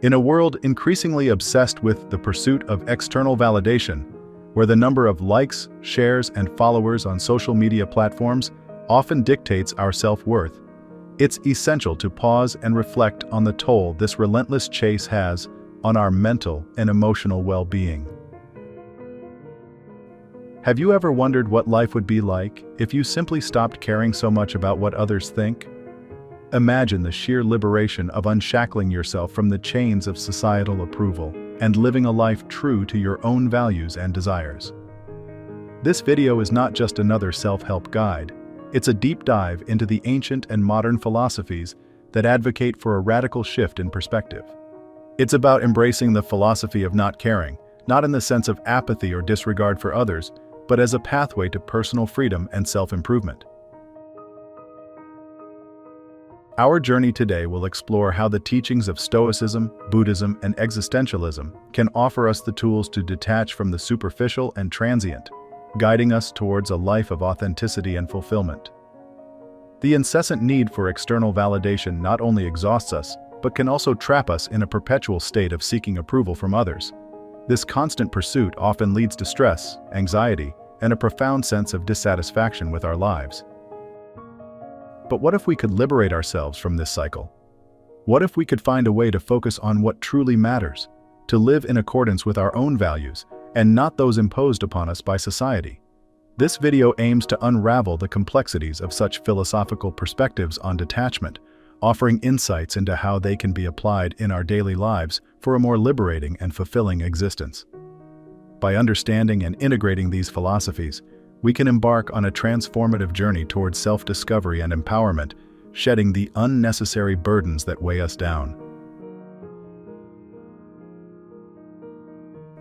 In a world increasingly obsessed with the pursuit of external validation, where the number of likes, shares, and followers on social media platforms often dictates our self-worth, it's essential to pause and reflect on the toll this relentless chase has on our mental and emotional well-being. Have you ever wondered what life would be like if you simply stopped caring so much about what others think? Imagine the sheer liberation of unshackling yourself from the chains of societal approval and living a life true to your own values and desires. This video is not just another self-help guide. It's a deep dive into the ancient and modern philosophies that advocate for a radical shift in perspective. It's about embracing the philosophy of not caring, not in the sense of apathy or disregard for others, but as a pathway to personal freedom and self-improvement. Our journey today will explore how the teachings of Stoicism, Buddhism, and existentialism can offer us the tools to detach from the superficial and transient, guiding us towards a life of authenticity and fulfillment. The incessant need for external validation not only exhausts us, but can also trap us in a perpetual state of seeking approval from others. This constant pursuit often leads to stress, anxiety, and a profound sense of dissatisfaction with our lives. But what if we could liberate ourselves from this cycle? What if we could find a way to focus on what truly matters, to live in accordance with our own values, and not those imposed upon us by society? This video aims to unravel the complexities of such philosophical perspectives on detachment, offering insights into how they can be applied in our daily lives for a more liberating and fulfilling existence. By understanding and integrating these philosophies, we can embark on a transformative journey towards self-discovery and empowerment, shedding the unnecessary burdens that weigh us down.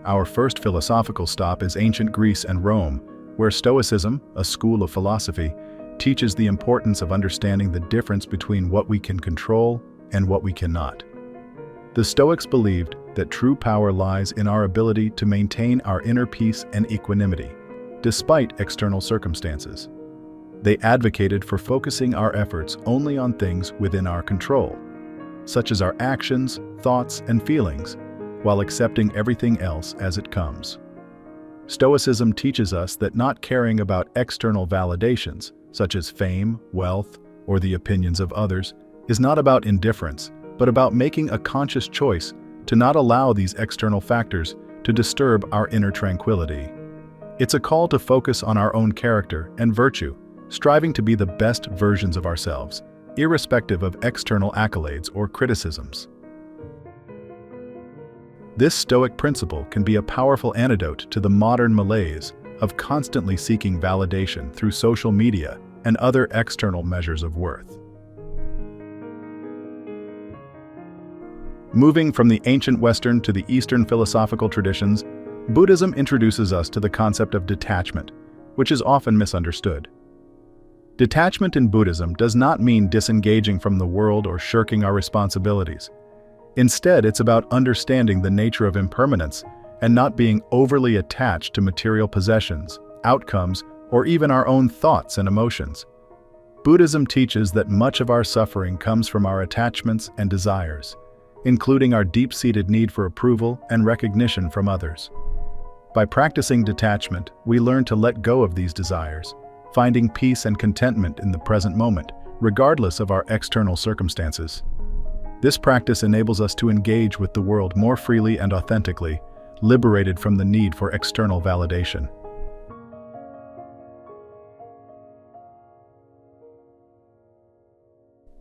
Our first philosophical stop is ancient Greece and Rome, where Stoicism, a school of philosophy, teaches the importance of understanding the difference between what we can control and what we cannot. The Stoics believed that true power lies in our ability to maintain our inner peace and equanimity, despite external circumstances. They advocated for focusing our efforts only on things within our control, such as our actions, thoughts, and feelings, while accepting everything else as it comes. Stoicism teaches us that not caring about external validations, such as fame, wealth, or the opinions of others, is not about indifference, but about making a conscious choice to not allow these external factors to disturb our inner tranquility. It's a call to focus on our own character and virtue, striving to be the best versions of ourselves, irrespective of external accolades or criticisms. This Stoic principle can be a powerful antidote to the modern malaise of constantly seeking validation through social media and other external measures of worth. Moving from the ancient Western to the Eastern philosophical traditions, Buddhism introduces us to the concept of detachment, which is often misunderstood. Detachment in Buddhism does not mean disengaging from the world or shirking our responsibilities. Instead, it's about understanding the nature of impermanence and not being overly attached to material possessions, outcomes, or even our own thoughts and emotions. Buddhism teaches that much of our suffering comes from our attachments and desires, including our deep-seated need for approval and recognition from others. By practicing detachment, we learn to let go of these desires, finding peace and contentment in the present moment, regardless of our external circumstances. This practice enables us to engage with the world more freely and authentically, liberated from the need for external validation.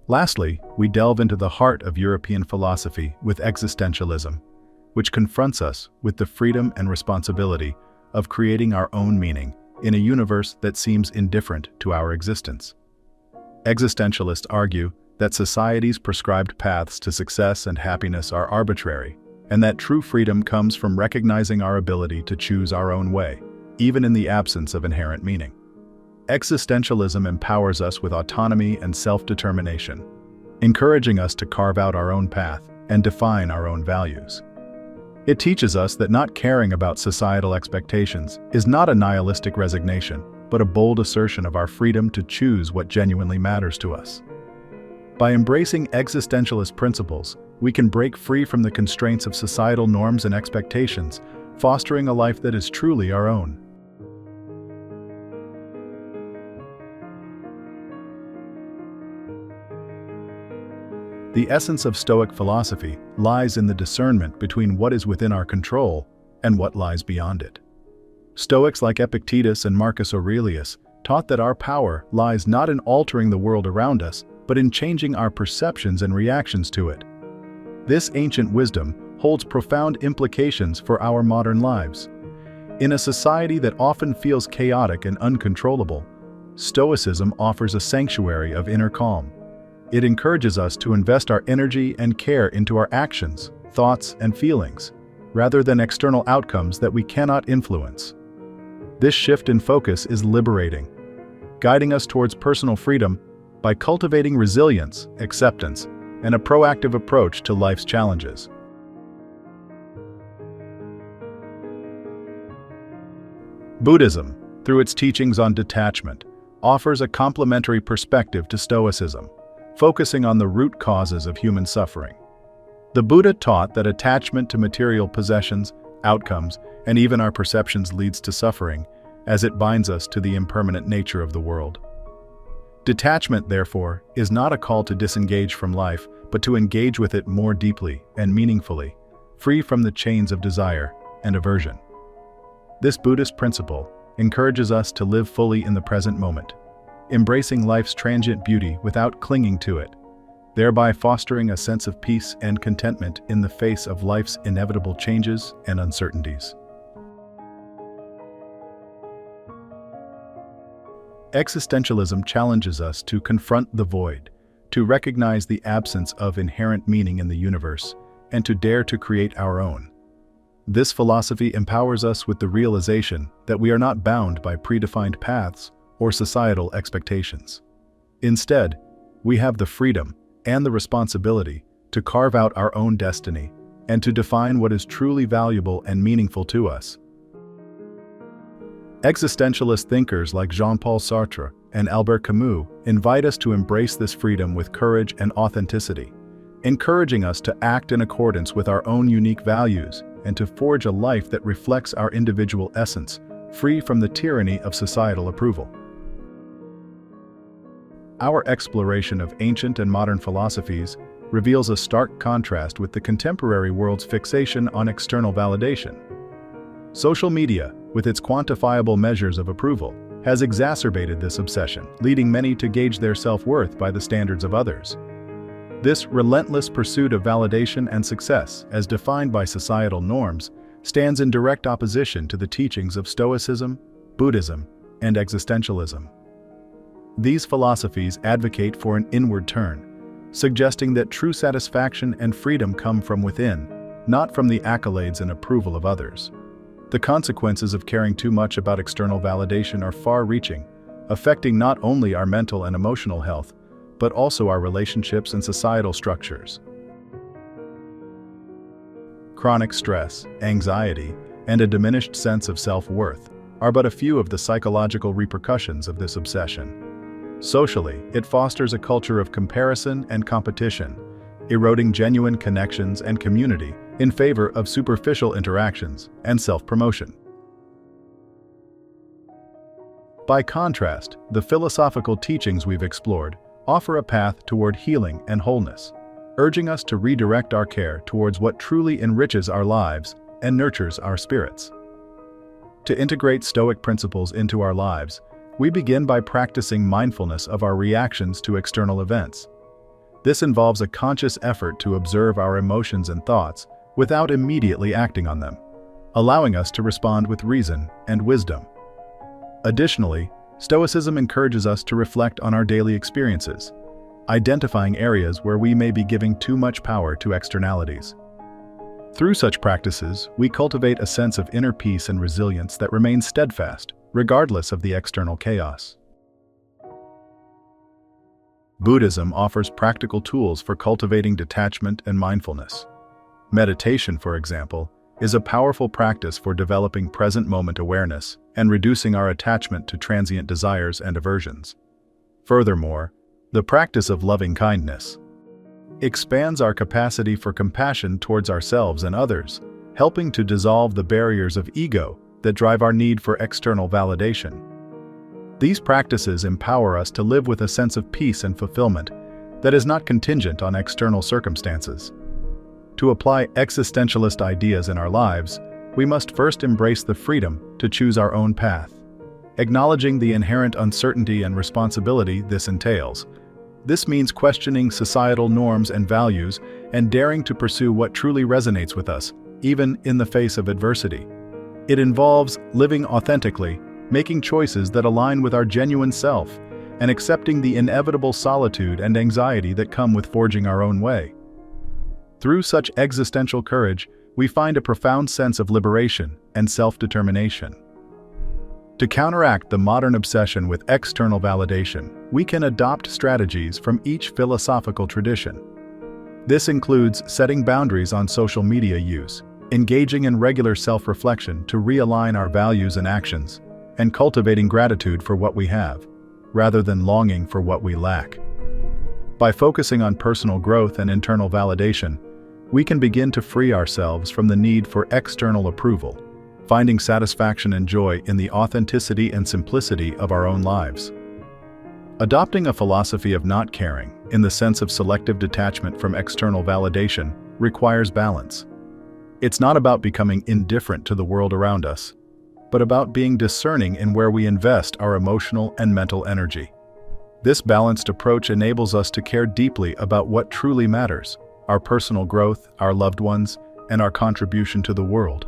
Lastly, we delve into the heart of European philosophy with existentialism, which confronts us with the freedom and responsibility of creating our own meaning in a universe that seems indifferent to our existence. Existentialists argue that society's prescribed paths to success and happiness are arbitrary, and that true freedom comes from recognizing our ability to choose our own way, even in the absence of inherent meaning. Existentialism empowers us with autonomy and self-determination, encouraging us to carve out our own path and define our own values. It teaches us that not caring about societal expectations is not a nihilistic resignation, but a bold assertion of our freedom to choose what genuinely matters to us. By embracing existentialist principles, we can break free from the constraints of societal norms and expectations, fostering a life that is truly our own. The essence of Stoic philosophy lies in the discernment between what is within our control and what lies beyond it. Stoics like Epictetus and Marcus Aurelius taught that our power lies not in altering the world around us, but in changing our perceptions and reactions to it. This ancient wisdom holds profound implications for our modern lives. In a society that often feels chaotic and uncontrollable, Stoicism offers a sanctuary of inner calm. It encourages us to invest our energy and care into our actions, thoughts, and feelings, rather than external outcomes that we cannot influence. This shift in focus is liberating, guiding us towards personal freedom by cultivating resilience, acceptance, and a proactive approach to life's challenges. Buddhism, through its teachings on detachment, offers a complementary perspective to Stoicism, focusing on the root causes of human suffering. The Buddha taught that attachment to material possessions, outcomes, and even our perceptions leads to suffering, as it binds us to the impermanent nature of the world. Detachment, therefore, is not a call to disengage from life, but to engage with it more deeply and meaningfully, free from the chains of desire and aversion. This Buddhist principle encourages us to live fully in the present moment, embracing life's transient beauty without clinging to it, thereby fostering a sense of peace and contentment in the face of life's inevitable changes and uncertainties. Existentialism challenges us to confront the void, to recognize the absence of inherent meaning in the universe, and to dare to create our own. This philosophy empowers us with the realization that we are not bound by predefined paths or societal expectations. Instead, we have the freedom and the responsibility to carve out our own destiny and to define what is truly valuable and meaningful to us. Existentialist thinkers like Jean-Paul Sartre and Albert Camus invite us to embrace this freedom with courage and authenticity, encouraging us to act in accordance with our own unique values and to forge a life that reflects our individual essence, free from the tyranny of societal approval. Our exploration of ancient and modern philosophies reveals a stark contrast with the contemporary world's fixation on external validation. Social media, with its quantifiable measures of approval, has exacerbated this obsession, leading many to gauge their self-worth by the standards of others. This relentless pursuit of validation and success, as defined by societal norms, stands in direct opposition to the teachings of Stoicism, Buddhism, and existentialism. These philosophies advocate for an inward turn, suggesting that true satisfaction and freedom come from within, not from the accolades and approval of others. The consequences of caring too much about external validation are far-reaching, affecting not only our mental and emotional health, but also our relationships and societal structures. Chronic stress, anxiety, and a diminished sense of self-worth are but a few of the psychological repercussions of this obsession. Socially, it fosters a culture of comparison and competition, eroding genuine connections and community in favor of superficial interactions and self-promotion. By contrast, the philosophical teachings we've explored offer a path toward healing and wholeness, urging us to redirect our care towards what truly enriches our lives and nurtures our spirits. To integrate Stoic principles into our lives, we begin by practicing mindfulness of our reactions to external events. This involves a conscious effort to observe our emotions and thoughts without immediately acting on them, allowing us to respond with reason and wisdom. Additionally, Stoicism encourages us to reflect on our daily experiences, identifying areas where we may be giving too much power to externalities. Through such practices, we cultivate a sense of inner peace and resilience that remains steadfast, regardless of the external chaos. Buddhism offers practical tools for cultivating detachment and mindfulness. Meditation, for example, is a powerful practice for developing present-moment awareness and reducing our attachment to transient desires and aversions. Furthermore, The practice of loving kindness expands our capacity for compassion towards ourselves and others, helping to dissolve the barriers of ego that drive our need for external validation. These practices empower us to live with a sense of peace and fulfillment that is not contingent on external circumstances. To apply existentialist ideas in our lives, we must first embrace the freedom to choose our own path, acknowledging the inherent uncertainty and responsibility this entails. This means questioning societal norms and values and daring to pursue what truly resonates with us, even in the face of adversity. It involves living authentically, making choices that align with our genuine self, and accepting the inevitable solitude and anxiety that come with forging our own way. Through such existential courage, we find a profound sense of liberation and self-determination. To counteract the modern obsession with external validation, we can adopt strategies from each philosophical tradition. This includes setting boundaries on social media use, engaging in regular self-reflection to realign our values and actions, and cultivating gratitude for what we have, rather than longing for what we lack. By focusing on personal growth and internal validation, we can begin to free ourselves from the need for external approval, finding satisfaction and joy in the authenticity and simplicity of our own lives. Adopting a philosophy of not caring, in the sense of selective detachment from external validation, requires balance. It's not about becoming indifferent to the world around us, but about being discerning in where we invest our emotional and mental energy. This balanced approach enables us to care deeply about what truly matters: our personal growth, our loved ones, and our contribution to the world,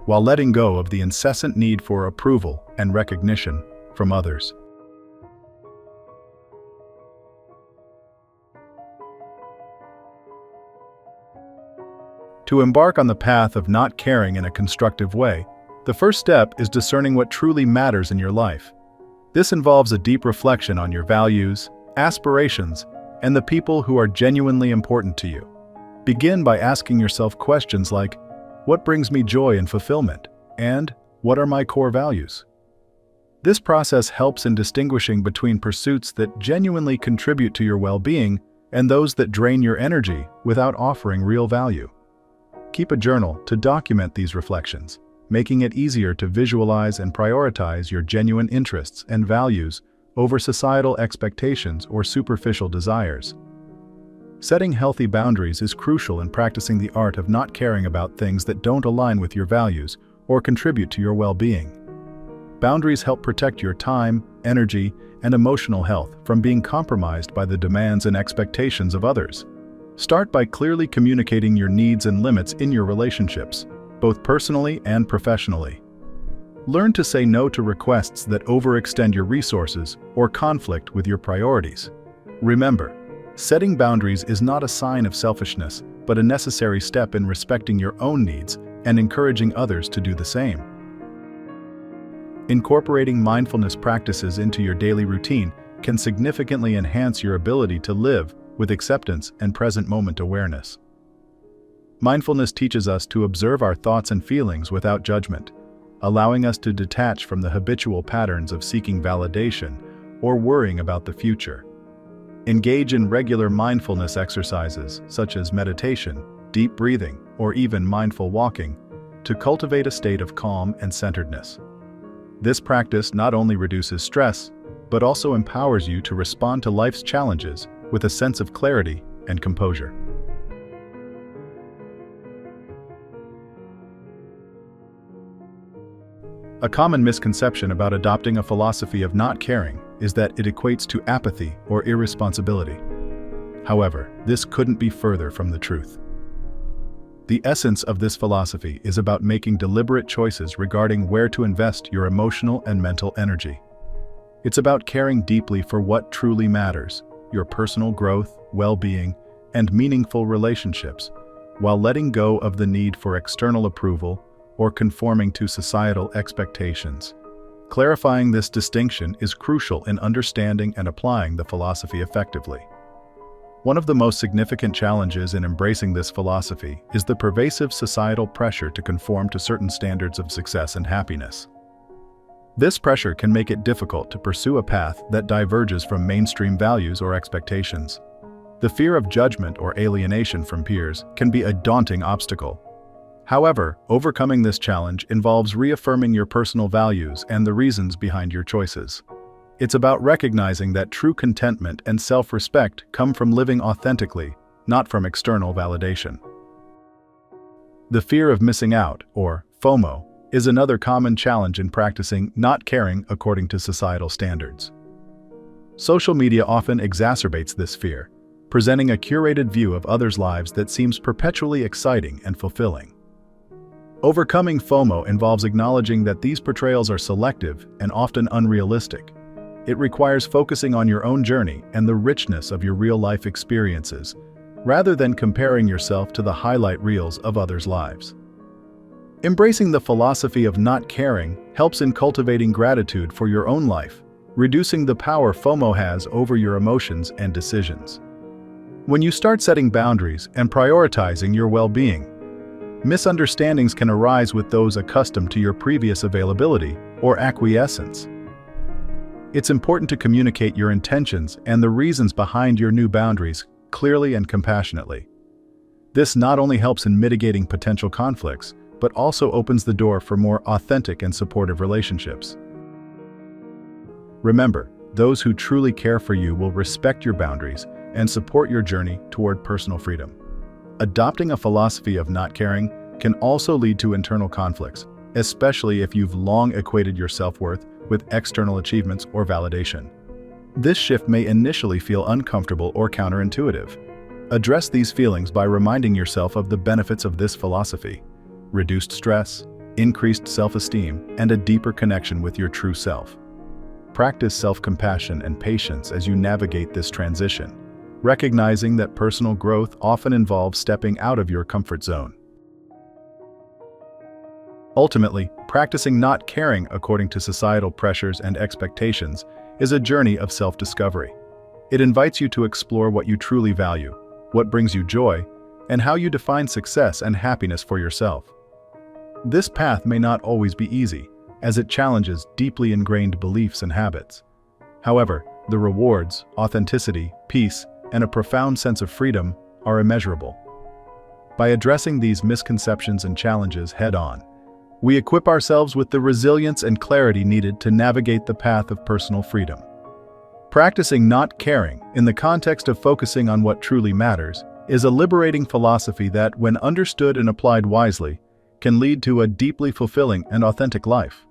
while letting go of the incessant need for approval and recognition from others. To embark on the path of not caring in a constructive way, the first step is discerning what truly matters in your life. This involves a deep reflection on your values, aspirations, and the people who are genuinely important to you. Begin by asking yourself questions like, what brings me joy and fulfillment? And what are my core values? This process helps in distinguishing between pursuits that genuinely contribute to your well-being and those that drain your energy without offering real value. Keep a journal to document these reflections, making it easier to visualize and prioritize your genuine interests and values over societal expectations or superficial desires. Setting healthy boundaries is crucial in practicing the art of not caring about things that don't align with your values or contribute to your well-being. Boundaries help protect your time, energy, and emotional health from being compromised by the demands and expectations of others. Start by clearly communicating your needs and limits in your relationships, both personally and professionally. Learn to say no to requests that overextend your resources or conflict with your priorities. Remember, setting boundaries is not a sign of selfishness, but a necessary step in respecting your own needs and encouraging others to do the same. Incorporating mindfulness practices into your daily routine can significantly enhance your ability to live with acceptance and present moment awareness. Mindfulness teaches us to observe our thoughts and feelings without judgment, allowing us to detach from the habitual patterns of seeking validation or worrying about the future. Engage in regular mindfulness exercises such as meditation, deep breathing, or even mindful walking to cultivate a state of calm and centeredness. This practice not only reduces stress, but also empowers you to respond to life's challenges with a sense of clarity and composure. A common misconception about adopting a philosophy of not caring is that it equates to apathy or irresponsibility. However, this couldn't be further from the truth. The essence of this philosophy is about making deliberate choices regarding where to invest your emotional and mental energy. It's about caring deeply for what truly matters: your personal growth, well-being, and meaningful relationships, while letting go of the need for external approval or conforming to societal expectations. Clarifying this distinction is crucial in understanding and applying the philosophy effectively. One of the most significant challenges in embracing this philosophy is the pervasive societal pressure to conform to certain standards of success and happiness. This pressure can make it difficult to pursue a path that diverges from mainstream values or expectations. The fear of judgment or alienation from peers can be a daunting obstacle. However, overcoming this challenge involves reaffirming your personal values and the reasons behind your choices. It's about recognizing that true contentment and self-respect come from living authentically, not from external validation. The fear of missing out, or FOMO, is another common challenge in practicing not caring according to societal standards. Social media often exacerbates this fear, presenting a curated view of others' lives that seems perpetually exciting and fulfilling. Overcoming FOMO involves acknowledging that these portrayals are selective and often unrealistic. It requires focusing on your own journey and the richness of your real-life experiences, rather than comparing yourself to the highlight reels of others' lives. Embracing the philosophy of not caring helps in cultivating gratitude for your own life, reducing the power FOMO has over your emotions and decisions. When you start setting boundaries and prioritizing your well-being, misunderstandings can arise with those accustomed to your previous availability or acquiescence. It's important to communicate your intentions and the reasons behind your new boundaries clearly and compassionately. This not only helps in mitigating potential conflicts, but also opens the door for more authentic and supportive relationships. Remember, those who truly care for you will respect your boundaries and support your journey toward personal freedom. Adopting a philosophy of not caring can also lead to internal conflicts, especially if you've long equated your self-worth with external achievements or validation. This shift may initially feel uncomfortable or counterintuitive. Address these feelings by reminding yourself of the benefits of this philosophy: reduced stress, increased self-esteem, and a deeper connection with your true self. Practice self-compassion and patience as you navigate this transition, recognizing that personal growth often involves stepping out of your comfort zone. Ultimately, practicing not caring according to societal pressures and expectations is a journey of self-discovery. It invites you to explore what you truly value, what brings you joy, and how you define success and happiness for yourself. This path may not always be easy, as it challenges deeply ingrained beliefs and habits. However, the rewards, authenticity, peace, and a profound sense of freedom are immeasurable. By addressing these misconceptions and challenges head-on, we equip ourselves with the resilience and clarity needed to navigate the path of personal freedom. Practicing not caring, in the context of focusing on what truly matters, is a liberating philosophy that, when understood and applied wisely, can lead to a deeply fulfilling and authentic life.